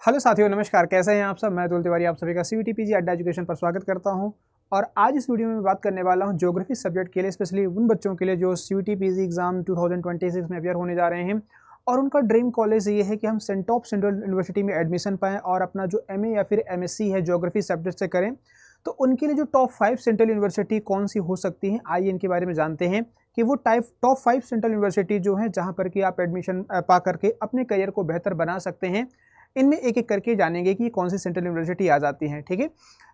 Hello साथियों, नमस्कार। कैसे हैं आप सब? मैं अतुल तिवारी आप सभी का सीयूटी पीजी अड्डा एजुकेशन पर स्वागत करता हूं। और आज इस वीडियो में बात करने वाला हूं ज्योग्राफी सब्जेक्ट के लिए, स्पेशली उन बच्चों के लिए जो सीयूटी पीजी एग्जाम 2026 में अपियर होने जा रहे हैं और उनका ड्रीम कॉलेज ये है कि हम टॉप सेंट्रल यूनिवर्सिटी में एडमिशन पाएँ और अपना जो एमए या फिर एमएससी है ज्योग्राफी सब्जेक्ट से करें। तो उनके लिए जो टॉप 5 सेंट्रल यूनिवर्सिटी कौन सी हो सकती हैं, आइए इनके बारे में जानते हैं कि वो टॉप 5 सेंट्रल यूनिवर्सिटी जो है जहाँ पर कि आप एडमिशन पा करके अपने करियर को बेहतर बना सकते हैं। इनमें एक एक करके जानेंगे कि कौन सी सेंट्रल यूनिवर्सिटी आ जाती है। ठीक है,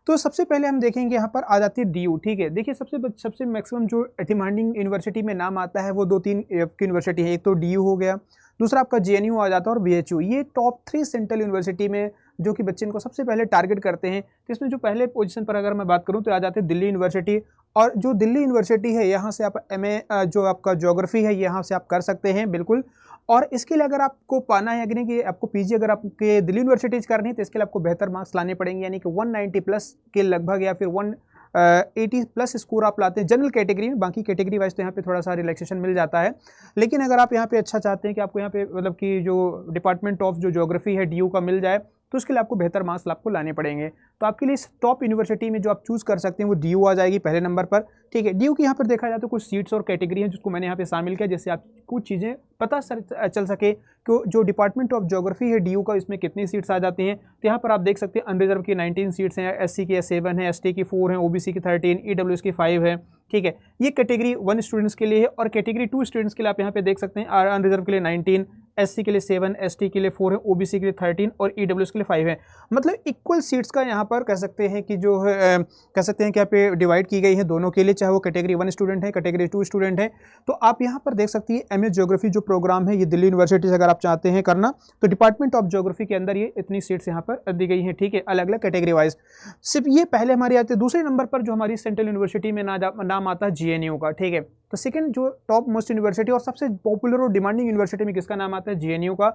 तो सबसे पहले हम देखेंगे यहाँ पर आ जाती है डीयू। ठीक है, देखिए सबसे मैक्सिमम जो डिमांडिंग यूनिवर्सिटी में नाम आता है वो दो तीन यूनिवर्सिटी है। एक तो डीयू हो गया, दूसरा आपका जेएनयू आ जाता है और बीएचयू। ये टॉप 3 सेंट्रल यूनिवर्सिटी में जो कि बच्चे इनको सबसे पहले टारगेट करते हैं। तो इसमें जो पहले पोजीशन पर अगर मैं बात करूँ तो आ जाते हैं दिल्ली यूनिवर्सिटी। और जो दिल्ली यूनिवर्सिटी है यहाँ से आप एमए जो आपका ज्योग्राफी है यहाँ से आप कर सकते हैं बिल्कुल। और इसके लिए अगर आपको पाना है यानी कि आपको पीजी अगर आपके दिल्ली यूनिवर्सिटी करनी है तो इसके लिए आपको बेहतर मार्क्स लाने पड़ेंगे, यानी कि 190 प्लस के लगभग या फिर 180 प्लस स्कोर आप लाते हैं जनरल कैटेगरी में। बाकी कैटेगरी वाइज तो यहाँ पे थोड़ा सा रिलैक्सेशन मिल जाता है, लेकिन अगर आप यहाँ पे अच्छा चाहते हैं कि आपको यहाँ पे मतलब कि जो डिपार्टमेंट ऑफ जो ज्योग्राफी है डीयू का मिल जाए तो उसके लिए आपको बेहतर मार्क्स आपको लाने पड़ेंगे। तो आपके लिए टॉप यूनिवर्सिटी में जो आप चूज कर सकते हैं वो डीयू आ जाएगी पहले नंबर पर। ठीक है, डीयू की यहाँ पर देखा जाए तो कुछ सीट्स और कैटेगरी हैं जिसको मैंने यहाँ पे शामिल किया, जिससे आप कुछ चीज़ें पता चल सके कि जो डिपार्टमेंट ऑफ ज्योग्राफी है डीयू का इसमें कितनी सीट्स आ जाती हैं। तो यहाँ पर आप देख सकते हैं अनरिजर्व की 19 सीट्स हैं, एससी की 7 है, एसटी की 4 है, ओबीसी की 13, ईडब्ल्यूएस की 5 है। ठीक है, ये कैटेगरी 1 स्टूडेंट्स के लिए है और कैटेगरी 2 स्टूडेंट्स के लिए आप यहाँ पे देख सकते हैं अनरिजर्व के लिए 19, एससी के लिए 7, एसटी के लिए 4 है, ओबीसी के लिए 13 और ईडब्ल्यूएस के लिए 5 है। मतलब इक्वल सीट्स का यहाँ पर कह सकते हैं कि जो है कह सकते हैं कि यहाँ पे डिवाइड की गई है दोनों के लिए, चाहे वो कैटेगरी 1 स्टूडेंट है कैटेगरी 2 स्टूडेंट है। तो आप यहाँ पर देख सकती है एमए ज्योग्राफी जो प्रोग्राम है ये दिल्ली यूनिवर्सिटी से अगर आप चाहते हैं करना तो डिपार्टमेंट ऑफ ज्योग्राफी के अंदर ये इतनी सीट्स यहाँ पर दी गई हैं। ठीक है, अलग अलग कैटेगरी वाइज। सिर्फ ये पहले हमारी आती है। दूसरे नंबर पर जो हमारी सेंट्रल यूनिवर्सिटी में नाम आता है जेएनयू का। ठीक है, तो सेकंड जो टॉप मोस्ट यूनिवर्सिटी और सबसे पॉपुलर और डिमांडिंग यूनिवर्सिटी में किसका नाम आता है? जेएनयू का।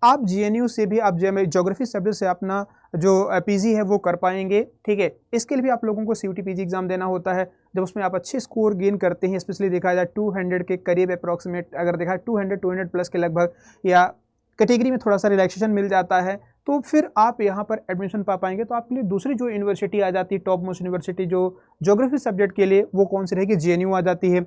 आप जेएनयू से भी आप ज्योग्राफी सब्जेक्ट से अपना जो पीजी है वो कर पाएंगे। ठीक है, इसके लिए भी आप लोगों को सीयूटी पीजी एग्जाम देना होता है। जब उसमें आप अच्छे स्कोर गेन करते हैं, स्पेशली देखा जाए 200 के करीब अप्रॉक्सीमेट, अगर देखा 200 प्लस के लगभग, या कैटेगरी में थोड़ा सा रिलैक्सेशन मिल जाता है तो फिर आप यहाँ पर एडमिशन पा पाएंगे। तो आपके लिए दूसरी जो यूनिवर्सिटी आ जाती है टॉप मोस्ट यूनिवर्सिटी जो ज्योग्राफी सब्जेक्ट के लिए, वो कौन सी रहेगी? जेएनयू आ जाती है।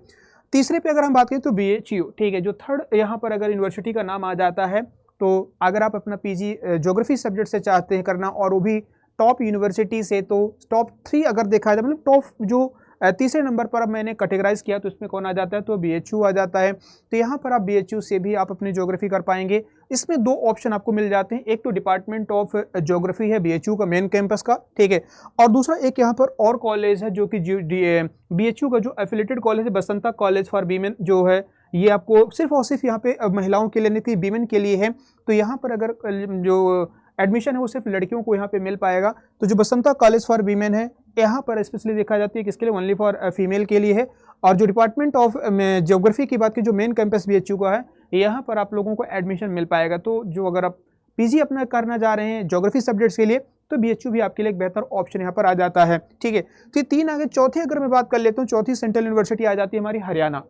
तीसरे पे अगर हम बात करें तो बीएचयू। ठीक है, जो थर्ड यहाँ पर अगर यूनिवर्सिटी का नाम आ जाता है तो अगर आप अपना पीजी ज्योग्राफी सब्जेक्ट से चाहते हैं करना और वो भी टॉप यूनिवर्सिटी से, तो टॉप 3 अगर देखा जाए मतलब टॉप जो तीसरे नंबर पर अब मैंने कैटेगराइज किया तो इसमें कौन आ जाता है? तो बीएचयू आ जाता है। तो यहाँ पर आप बीएचयू से भी आप अपनी ज्योग्राफी कर पाएंगे। इसमें 2 ऑप्शन आपको मिल जाते हैं, एक तो डिपार्टमेंट ऑफ ज्योग्राफी है बीएचयू का मेन कैंपस का। ठीक है, और दूसरा एक यहाँ पर और कॉलेज है जो कि बीएचयू का जो एफिलेटेड कॉलेज है बसंता कॉलेज फॉर वीमेन जो है, ये आपको सिर्फ और सिर्फ यहाँ पे महिलाओं के लिए नहीं थी, वीमेन के लिए है। तो यहाँ पर अगर जो एडमिशन है वो सिर्फ लड़कियों को यहाँ पे मिल पाएगा। तो जो बसंता कॉलेज फॉर वीमेन है यहाँ पर स्पेशली देखा जाती है किसके लिए? ओनली फॉर फीमेल के लिए है। और जो डिपार्टमेंट ऑफ ज्योग्राफी की बात की जो मेन कैंपस बीएचयू का है, यहाँ पर आप लोगों को एडमिशन मिल पाएगा। तो जो अगर आप पीजी अपना करना जा रहे हैं ज्योग्राफी सब्जेक्ट्स के लिए तो बीएचयू भी आपके लिए एक बेहतर ऑप्शन यहाँ पर आ जाता है। ठीक है, तो 3 आगे। चौथी अगर मैं बात कर लेता हूँ, चौथी सेंट्रल यूनिवर्सिटी आ जाती है हमारी हरियाणा।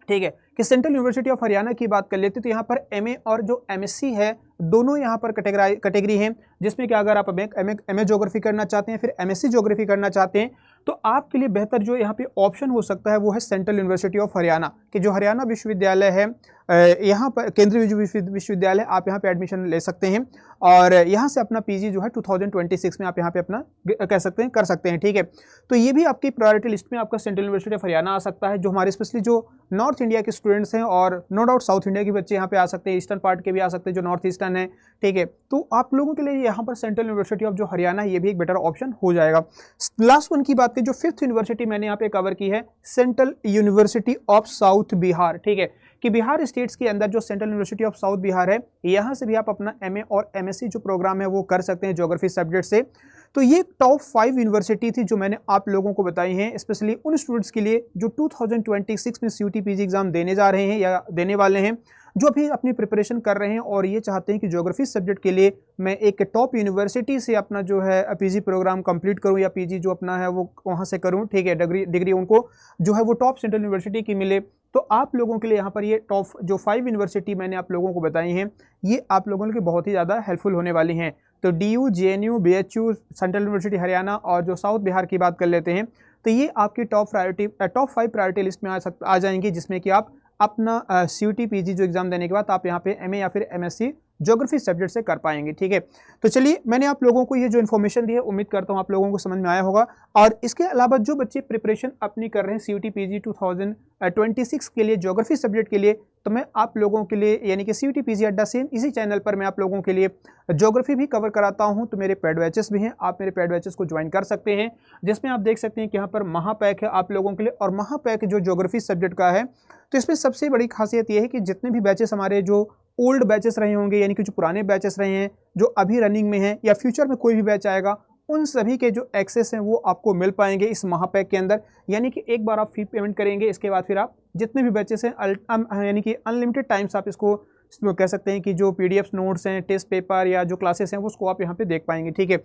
ठीक है, कि सेंट्रल यूनिवर्सिटी ऑफ हरियाणा की बात कर लेते हैं तो यहाँ पर एमए और जो एमएससी है दोनों यहाँ पर कैटेगरी हैं, जिसमें कि अगर आप एमए ज्योग्राफी करना चाहते हैं फिर एमएससी ज्योग्राफी करना चाहते हैं तो आपके लिए बेहतर जो यहाँ पे ऑप्शन हो सकता है वो है सेंट्रल यूनिवर्सिटी ऑफ हरियाणा, कि जो हरियाणा विश्वविद्यालय है यहाँ पर केंद्रीय विश्वविद्यालय, आप यहाँ पे एडमिशन ले सकते हैं और यहाँ से अपना पीजी जो है 2026 में आप यहाँ पे अपना कह सकते हैं कर सकते हैं। ठीक है, तो ये भी आपकी प्रायोरिटी लिस्ट में आपका सेंट्रल यूनिवर्सिटी ऑफ हरियाणा आ सकता है, जो हमारे स्पेशली जो नॉर्थ इंडिया के स्टूडेंट्स हैं और नो डाउट साउथ इंडिया के बच्चे यहाँ पे आ सकते हैं, ईस्टर्न पार्ट के भी आ सकते हैं जो नॉर्थ ईस्टर्न है। ठीक है, तो आप लोगों के लिए यहाँ पर सेंट्रल यूनिवर्सिटी ऑफ जो हरियाणा ये भी एक बेटर ऑप्शन हो जाएगा। लास्ट वन की बात करें, जो 5th यूनिवर्सिटी मैंने यहाँ पे कवर की है central university of south Bihar. ठीक है, कि बिहार स्टेट्स के अंदर जो central university of south Bihar है यहाँ से भी आप अपना एमए और एमएससी जो प्रोग्राम है वो कर सकते हैं ज्योग्राफी सब्जेक्ट से। तो ये टॉप 5 यूनिवर्सिटी थी जो मैंने आप लोगों को बताई हैं, स्पेशली उन स्टूडेंट्स के लिए जो 2026 में सीयूटी पीजी एग्जाम देने जा रहे हैं या देने वाले हैं, जो अभी अपनी प्रिपरेशन कर रहे हैं और ये चाहते हैं कि ज्योग्राफी सब्जेक्ट के लिए मैं एक टॉप यूनिवर्सिटी से अपना जो है पीजी प्रोग्राम कंप्लीट करूं या पीजी जो अपना है वो वहां से करूं। ठीक है, डिग्री उनको जो है वो टॉप सेंट्रल यूनिवर्सिटी की मिले। तो आप लोगों के लिए यहाँ पर ये टॉप जो 5 यूनिवर्सिटी मैंने आप लोगों को बताई हैं ये आप लोगों के बहुत ही ज़्यादा हेल्पफुल होने वाली हैं। तो DU, JNU, BHU, central university Haryana और जो साउथ बिहार की बात कर लेते हैं, तो ये आपकी टॉप 5 प्रायोरिटी लिस्ट में आ जाएंगी, जिसमें कि आप अपना CUT PG जो एग्जाम देने के बाद आप यहाँ पे MA या फिर MSc ज्योग्राफी सब्जेक्ट से कर पाएंगे। ठीक है, तो चलिए मैंने आप लोगों को ये जो इन्फॉर्मेशन दी है उम्मीद करता हूँ आप लोगों को समझ में आया होगा। और इसके अलावा जो बच्चे प्रिपरेशन अपनी कर रहे हैं CUT PG 2026 के लिए ज्योग्राफी सब्जेक्ट के लिए, तो मैं आप लोगों के लिए यानी कि CUT PG अड्डा सेम इसी चैनल पर मैं आप लोगों के लिए ज्योग्राफी भी कवर कराता हूं। तो मेरे पेड बैचेस भी हैं, आप मेरे पेड बैचेस को ज्वाइन कर सकते हैं, जिसमें आप देख सकते हैं कि यहाँ पर महापैक है आप लोगों के लिए। और महापैक जो ज्योग्राफी सब्जेक्ट का है, तो इसमें सबसे बड़ी खासियत यह है कि जितने भी बैचेस हमारे जो ओल्ड बैचेस रहे होंगे, यानी कि जो पुराने बैचेस रहे हैं, जो अभी रनिंग में हैं या फ्यूचर में कोई भी बैच आएगा, उन सभी के जो एक्सेस हैं वो आपको मिल पाएंगे इस महापैक के अंदर। यानी कि एक बार आप फी पेमेंट करेंगे, इसके बाद फिर आप जितने भी बैचेस हैं यानी कि अनलिमिटेड टाइम्स आप इसको कह सकते हैं कि जो PDF नोट्स हैं, टेस्ट पेपर या जो क्लासेस हैं, उसको आप यहाँ पे देख पाएंगे। ठीक है,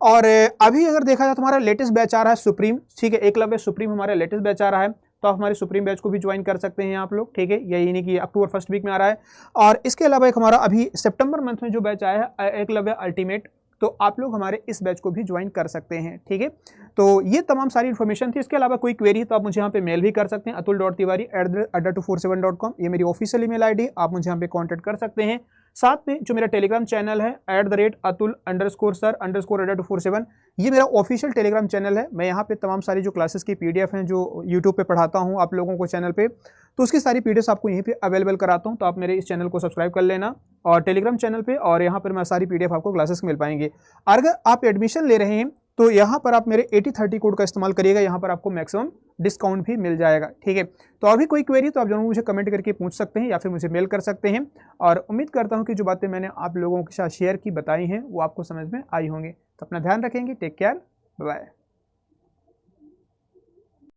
और अभी अगर देखा जाए तो हमारा लेटेस्ट बैच आ रहा है सुप्रीम। ठीक है, एकलव्य सुप्रीम हमारा लेटेस्ट बैच आ रहा है, तो आप हमारे सुप्रीम बैच को भी ज्वाइन कर सकते हैं आप लोग। ठीक है, यही नहीं कि अक्टूबर फर्स्ट वीक में आ रहा है। और इसके अलावा एक हमारा अभी सितंबर मंथ में जो बैच आया है एकलव्य अल्टीमेट, तो आप लोग हमारे इस बैच को भी ज्वाइन कर सकते हैं। ठीक है, तो ये तमाम सारी इन्फॉर्मेशन थी। इसके अलावा कोई क्वेरी तो आप मुझे यहाँ पे मेल भी कर सकते हैं, atul.tiwari@adda247.com, ये मेरी ऑफिशियल ईमेल आईडी, आप मुझे यहाँ पे कांटेक्ट कर सकते हैं। साथ में जो मेरा टेलीग्राम चैनल है @atul_sir_adda247, ये मेरा ऑफिशियल टेलीग्राम चैनल है। मैं यहाँ पे तमाम सारी जो क्लासेस की PDF हैं जो यूट्यूब पे पढ़ाता हूँ आप लोगों को चैनल पे, तो उसकी सारी PDFs आपको यहीं पे अवेलेबल कराता हूँ। तो आप मेरे इस चैनल को सब्सक्राइब कर लेना और टेलीग्राम चैनल पे, और यहाँ पर मैं सारी PDF आपको क्लासेस मिल पाएंगे। अगर आप एडमिशन ले रहे हैं तो यहाँ पर आप मेरे 8030 कोड का इस्तेमाल करिएगा, यहाँ पर आपको मैक्सिमम डिस्काउंट भी मिल जाएगा। ठीक है, तो और भी कोई क्वेरी तो आप जरूर मुझे कमेंट करके पूछ सकते हैं या फिर मुझे मेल कर सकते हैं। और उम्मीद करता हूँ कि जो बातें मैंने आप लोगों के साथ शेयर की बताई हैं वो आपको समझ में आई होंगी। तो अपना ध्यान रखेंगे, टेक केयर, बाय।